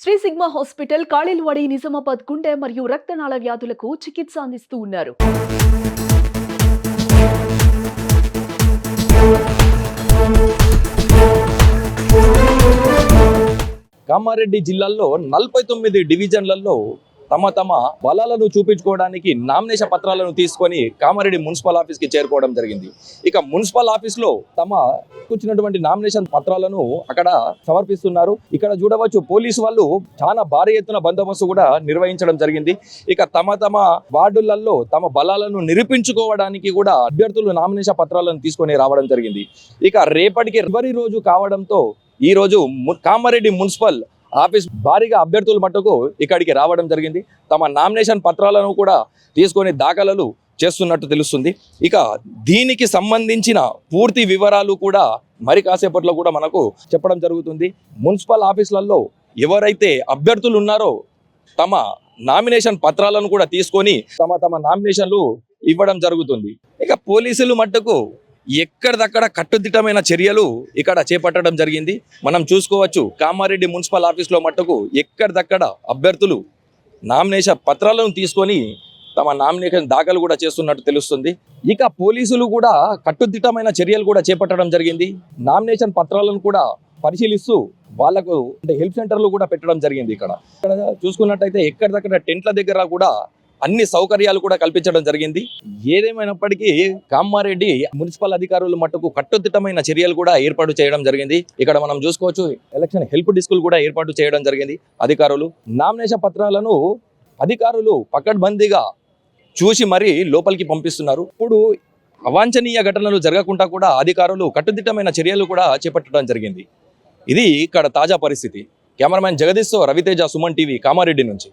Shri sigma hospital కాళిల్వాడి Nizamabad గుండె మరియు రక్తనాళ వ్యాధులకు చికిత్స అందిస్తూ ఉన్నారు. కామారెడ్డి జిల్లాలో 49 డివిజన్లలో తమ బలాలను చూపించుకోవడానికి నామినేషన్ పత్రాలను తీసుకొని కామారెడ్డి మున్సిపల్ ఆఫీస్కి చేరుకోవడం జరిగింది. ఇక మున్సిపల్ ఆఫీస్లో తమ కూర్చున్నటువంటి నామినేషన్ పత్రాలను అక్కడ సమర్పిస్తున్నారు. ఇక్కడ చూడవచ్చు పోలీసు వాళ్ళు చాలా భారీ ఎత్తున బందోబస్తు కూడా నిర్వహించడం జరిగింది. ఇక తమ వార్డులలో తమ బలాలను నిరూపించుకోవడానికి కూడా అభ్యర్థులు నామినేషన్ పత్రాలను తీసుకొని రావడం జరిగింది. ఇక రేపటికి చివరి రోజు కావడంతో ఈ రోజు కామారెడ్డి మున్సిపల్ ఆఫీస్ భారీగా అభ్యర్థుల మట్టుకు ఇక్కడికి రావడం జరిగింది. తమ నామినేషన్ పత్రాలను కూడా తీసుకొని దాఖలు చేస్తున్నట్టు తెలుస్తుంది. ఇక దీనికి సంబంధించిన పూర్తి వివరాలు కూడా మరి కాసేపట్లో కూడా మనకు చెప్పడం జరుగుతుంది. మున్సిపల్ ఆఫీసులలో ఎవరైతే అభ్యర్థులు ఉన్నారో తమ నామినేషన్ పత్రాలను కూడా తీసుకొని తమ నామినేషన్లు ఇవ్వడం జరుగుతుంది. ఇక పోలీసులు మట్టుకు ఎక్కడిదక్కడ కట్టుదిట్టమైన చర్యలు ఇక్కడ చేపట్టడం జరిగింది. మనం చూసుకోవచ్చు కామారెడ్డి మున్సిపల్ ఆఫీస్లో మట్టుకు ఎక్కడిదక్కడ అభ్యర్థులు నామినేషన్ పత్రాలను తీసుకొని తమ నామినేషన్ దాఖలు కూడా చేస్తున్నట్టు తెలుస్తుంది. ఇక పోలీసులు కూడా కట్టుదిట్టమైన చర్యలు కూడా చేపట్టడం జరిగింది. నామినేషన్ పత్రాలను కూడా పరిశీలిస్తూ వాళ్లకు హెల్ప్ సెంటర్లు కూడా పెట్టడం జరిగింది. ఇక్కడ చూసుకున్నట్టయితే ఎక్కడిదక్కడ టెంట్ల దగ్గర కూడా అన్ని సౌకర్యాలు కూడా కల్పించడం జరిగింది. ఏదేమైనప్పటికీ కామారెడ్డి మున్సిపల్ అధికారులు మట్టుకు కట్టుదిట్టమైన చర్యలు కూడా ఏర్పాటు చేయడం జరిగింది. ఇక్కడ మనం చూసుకోవచ్చు ఎలక్షన్ హెల్ప్ డెస్కులు కూడా ఏర్పాటు చేయడం జరిగింది. అధికారులు నామినేషన్ పత్రాలను అధికారులు పకడ్బందీగా చూసి మరీ లోపలికి పంపిస్తున్నారు. ఇప్పుడు అవాంఛనీయ ఘటనలు జరగకుండా కూడా అధికారులు కట్టుదిట్టమైన చర్యలు కూడా చేపట్టడం జరిగింది. ఇది ఇక్కడ తాజా పరిస్థితి. కెమెరామెన్ జగదీశ్తో రవితేజ, సుమన్ టీవీ, కామారెడ్డి నుంచి.